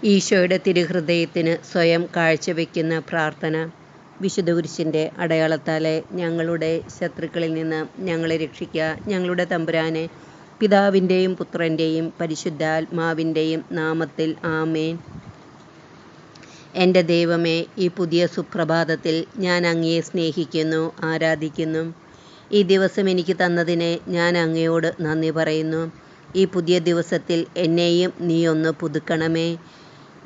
ഈശോയുടെ തിരുഹൃദയത്തിന് സ്വയം കാഴ്ചവെക്കുന്ന പ്രാർത്ഥന. വിശുദ്ധ കുരിശിൻ്റെ അടയാളത്താലെ ഞങ്ങളുടെ ശത്രുക്കളിൽ നിന്ന് ഞങ്ങളെ രക്ഷിക്കുക. ഞങ്ങളുടെ തമ്പുരാനെ, പിതാവിൻ്റെയും പുത്രൻ്റെയും പരിശുദ്ധാത്മാവിൻ്റെയും നാമത്തിൽ ആമേൻ. എൻ്റെ ദൈവമേ, ഈ പുതിയ സുപ്രഭാതത്തിൽ ഞാൻ അങ്ങയെ സ്നേഹിക്കുന്നു, ആരാധിക്കുന്നു. ഈ ദിവസം എനിക്ക് തന്നതിനെ ഞാൻ അങ്ങയോട് നന്ദി പറയുന്നു. ഈ പുതിയ ദിവസത്തിൽ എന്നെയും നീ ഒന്ന് പുതുക്കണമേ.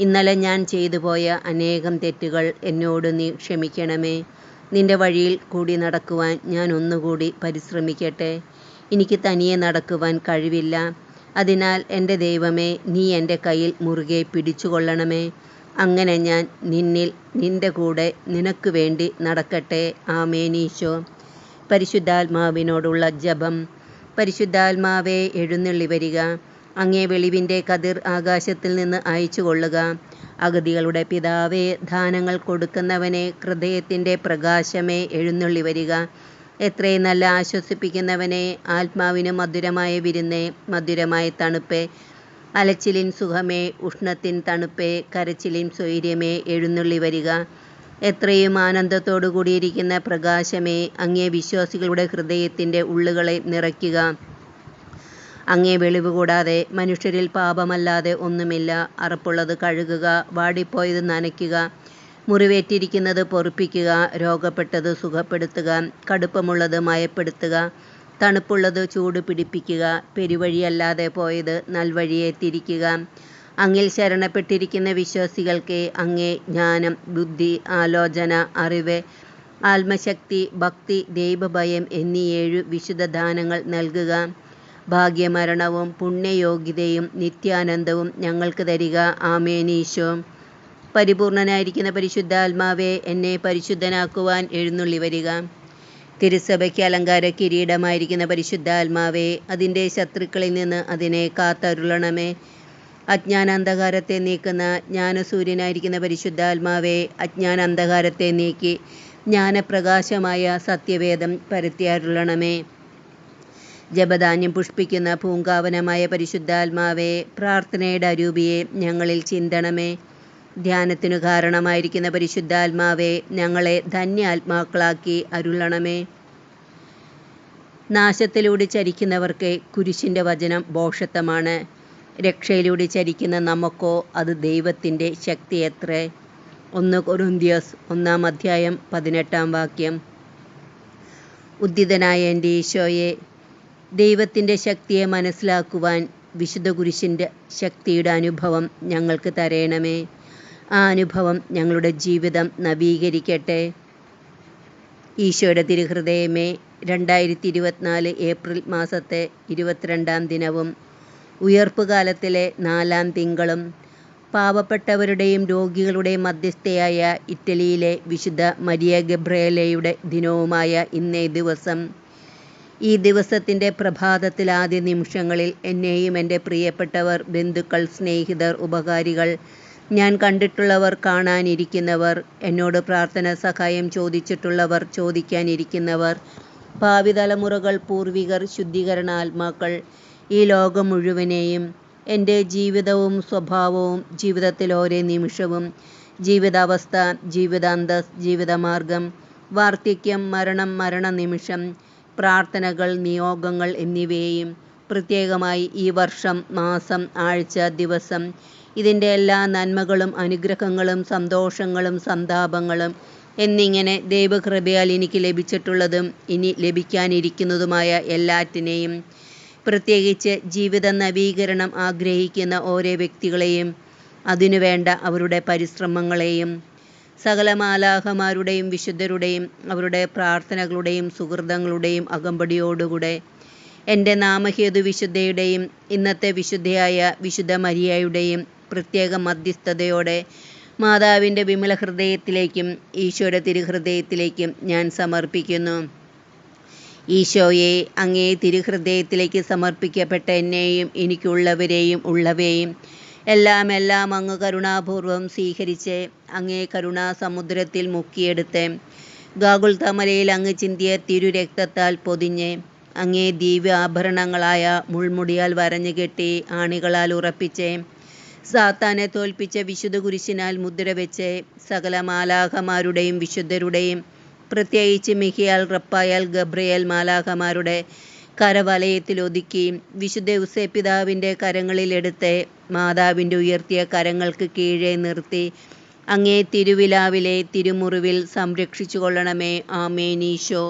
ഇന്നലെ ഞാൻ ചെയ്തു പോയ അനേകം തെറ്റുകൾ എന്നോട് നീ ക്ഷമിക്കണമേ. നിൻ്റെ വഴിയിൽ കൂടി നടക്കുവാൻ ഞാൻ ഒന്നുകൂടി പരിശ്രമിക്കട്ടെ. എനിക്ക് തനിയെ നടക്കുവാൻ കഴിവില്ല. അതിനാൽ എൻ്റെ ദൈവമേ, നീ എൻ്റെ കയ്യിൽ മുറുകെ പിടിച്ചുകൊള്ളണമേ. അങ്ങനെ ഞാൻ നിൻ്റെ കൂടെ നിനക്ക് വേണ്ടി നടക്കട്ടെ. ആമേൻ. ഈശോ. പരിശുദ്ധാത്മാവിനോടുള്ള ജപം. പരിശുദ്ധാത്മാവേ, എഴുന്നള്ളി വരിക. അങ്ങേ വെളിവിൻ്റെ കതിർ ആകാശത്തിൽ നിന്ന് അയച്ചു കൊള്ളുക. അഗതികളുടെ പിതാവേ, ദാനങ്ങൾ കൊടുക്കുന്നവനെ, ഹൃദയത്തിൻ്റെ പ്രകാശമേ, എഴുന്നള്ളി വരിക. എത്രയും നല്ല ആശ്വസിപ്പിക്കുന്നവനെ, ആത്മാവിന് മധുരമായ വിരുന്നേ, മധുരമായ തണുപ്പേ, അലച്ചിലിൻ സുഖമേ, ഉഷ്ണത്തിൻ തണുപ്പേ, കരച്ചിലിൻ സ്വൈര്യമേ, എഴുന്നള്ളി വരിക. എത്രയും ആനന്ദത്തോടു കൂടിയിരിക്കുന്ന പ്രകാശമേ, അങ്ങേ വിശ്വാസികളുടെ ഹൃദയത്തിൻ്റെ ഉള്ളുകളെ നിറയ്ക്കുക. അങ്ങേ വെളിവ് കൂടാതെ മനുഷ്യരിൽ പാപമല്ലാതെ ഒന്നുമില്ല. അറപ്പുള്ളത് കഴുകുക, വാടിപ്പോയത് നനയ്ക്കുക, മുറിവേറ്റിരിക്കുന്നത് പൊറുപ്പിക്കുക, രോഗപ്പെട്ടത് സുഖപ്പെടുത്തുക, കടുപ്പമുള്ളത് മയപ്പെടുത്തുക, തണുപ്പുള്ളത് ചൂട് പിടിപ്പിക്കുക, പെരുവഴിയല്ലാതെ പോയത് നൽവഴിയെ തിരിക്കുക. അങ്ങിൽ ശരണപ്പെട്ടിരിക്കുന്ന വിശ്വാസികൾക്ക് അങ്ങേ ജ്ഞാനം, ബുദ്ധി, ആലോചന, അറിവ്, ആത്മശക്തി, ഭക്തി, ദൈവഭയം എന്നീ 7 വിശുദ്ധദാനങ്ങൾ നൽകുക. ഭാഗ്യമരണവും പുണ്യയോഗ്യതയും നിത്യാനന്ദവും ഞങ്ങൾക്ക് തരിക. ആമേൻ. ഈശോ. പരിപൂർണനായിരിക്കുന്ന പരിശുദ്ധാത്മാവേ, എന്നെ പരിശുദ്ധനാക്കുവാൻ എഴുന്നള്ളി വരിക. തിരുസഭയ്ക്ക് അലങ്കാര കിരീടമായിരിക്കുന്ന പരിശുദ്ധാത്മാവേ, അതിൻ്റെ ശത്രുക്കളിൽ നിന്ന് അതിനെ കാത്തരുളണമേ. അജ്ഞാന അന്ധകാരത്തെ നീക്കുന്ന ജ്ഞാനസൂര്യനായിരിക്കുന്ന പരിശുദ്ധാത്മാവേ, അജ്ഞാന അന്ധകാരത്തെ നീക്കി ജ്ഞാനപ്രകാശമായ സത്യവേദം പരത്തിയരുളണമേ. ജപധാന്യം പുഷ്പിക്കുന്ന പൂങ്കാവനമായ പരിശുദ്ധാത്മാവേ, പ്രാർത്ഥനയുടെ അരൂപിയെ ഞങ്ങളിൽ ചിന്തണമേ. ധ്യാനത്തിനു കാരണമായിരിക്കുന്ന പരിശുദ്ധാത്മാവേ, ഞങ്ങളെ ധന്യാത്മാക്കളാക്കി അരുളണമേ. നാശത്തിലൂടെ ചരിക്കുന്നവർക്ക് കുരിശിൻ്റെ വചനം ഭോഷത്വമാണ്. രക്ഷയിലൂടെ ചരിക്കുന്ന നമുക്കോ അത് ദൈവത്തിൻ്റെ ശക്തിയത്രേ. 1 കൊരിന്ത്യർ 1:18. ഉദ്ധിതനായ എൻ്റെ ഈശോയെ, ദൈവത്തിൻ്റെ ശക്തിയെ മനസ്സിലാക്കുവാൻ വിശുദ്ധ കുരിശിൻ്റെ ശക്തിയുടെ അനുഭവം ഞങ്ങൾക്ക് തരയണമേ. ആ അനുഭവം ഞങ്ങളുടെ ജീവിതം നവീകരിക്കട്ടെ. ഈശോയുടെ തിരുഹൃദയമേ, 2024 ഏപ്രിൽ മാസത്തെ 22-ാം ദിനവും ഉയർപ്പുകാലത്തിലെ 4-ാം തിങ്കളും പാവപ്പെട്ടവരുടെയും രോഗികളുടെയും മധ്യസ്ഥയായ ഇറ്റലിയിലെ വിശുദ്ധ മരിയ ഗബ്രിയേലയുടെ ദിനവുമായ ഇന്നേ ദിവസം, ഈ ദിവസത്തിൻ്റെ പ്രഭാതത്തിൽ ആദ്യ നിമിഷങ്ങളിൽ എന്നെയും എൻ്റെ പ്രിയപ്പെട്ടവർ, ബന്ധുക്കൾ, സ്നേഹിതർ, ഉപകാരികൾ, ഞാൻ കണ്ടിട്ടുള്ളവർ, കാണാനിരിക്കുന്നവർ, എന്നോട് പ്രാർത്ഥന സഹായം ചോദിച്ചിട്ടുള്ളവർ, ചോദിക്കാനിരിക്കുന്നവർ, ഭാവി തലമുറകൾ, പൂർവികർ, ശുദ്ധീകരണാത്മാക്കൾ, ഈ ലോകം മുഴുവനെയും, എൻ്റെ ജീവിതവും സ്വഭാവവും, ജീവിതത്തിൽ ഓരോ നിമിഷവും, ജീവിതാവസ്ഥ, ജീവിതാന്തസ്, ജീവിതമാർഗം, വാർദ്ധക്യം, മരണം, മരണനിമിഷം, പ്രാർത്ഥനകൾ, നിയോഗങ്ങൾ എന്നിവയെയും, പ്രത്യേകമായി ഈ വർഷം, മാസം, ആഴ്ച, ദിവസം, ഇതിൻ്റെ എല്ലാ നന്മകളും അനുഗ്രഹങ്ങളും സന്തോഷങ്ങളും സന്താപങ്ങളും എന്നിങ്ങനെ ദൈവകൃപയാൽ എനിക്ക് ലഭിച്ചിട്ടുള്ളതും ഇനി ലഭിക്കാനിരിക്കുന്നതുമായ എല്ലാറ്റിനെയും, പ്രത്യേകിച്ച് ജീവിത നവീകരണം ആഗ്രഹിക്കുന്ന ഓരോ വ്യക്തികളെയും, അതിനുവേണ്ട അവരുടെ പരിശ്രമങ്ങളെയും, സകല മാലാഖമാരുടെയും വിശുദ്ധരുടെയും അവരുടെ പ്രാർത്ഥനകളുടെയും സുഹൃതങ്ങളുടെയും അകമ്പടിയോടുകൂടെ എൻ്റെ നാമഹേതു വിശുദ്ധയുടെയും ഇന്നത്തെ വിശുദ്ധയായ വിശുദ്ധ മരിയയുടെയും പ്രത്യേക മധ്യസ്ഥതയോടെ മാതാവിൻ്റെ വിമല ഹൃദയത്തിലേക്കും ഈശോയുടെ തിരുഹൃദയത്തിലേക്കും ഞാൻ സമർപ്പിക്കുന്നു. ഈശോയെ, അങ്ങേ തിരുഹൃദയത്തിലേക്ക് സമർപ്പിക്കപ്പെട്ട എന്നെയും എനിക്കുള്ളവരെയും ഉള്ളവയെയും എല്ലാം അങ്ങ് കരുണാപൂർവം സ്വീകരിച്ച് അങ്ങേ കരുണാസമുദ്രത്തിൽ മുക്കിയെടുത്ത് ഗാഗുൽത്താമലയിൽ അങ്ങ് ചിന്തിയ തിരുരക്തത്താൽ പൊതിഞ്ഞ് അങ്ങേ ദിവ്യ ആഭരണങ്ങളായ മുൾമുടിയാൽ വരഞ്ഞു കെട്ടി ആണികളാൽ ഉറപ്പിച്ച് സാത്താനെ തോൽപ്പിച്ച വിശുദ്ധ കുരിശിനാൽ മുദ്രവെച്ച് സകല മാലാഖമാരുടെയും വിശുദ്ധരുടെയും, പ്രത്യേകിച്ച് മിഖായേൽ, റഫായേൽ, ഗബ്രിയേൽ മാലാഖമാരുടെ കരവലയത്തിലൊതുക്കി വിശുദ്ധ ഔസേപ്പിതാവിൻ്റെ കരങ്ങളിലെടുത്ത് മാതാവിൻ്റെ ഉയർത്തിയ കരങ്ങൾക്ക് കീഴെ നിർത്തി അങ്ങേ തിരുവിലാവിലെ തിരുമുറിവിൽ സംരക്ഷിച്ചു കൊള്ളണമേ. ആമേൻ. ഈശോ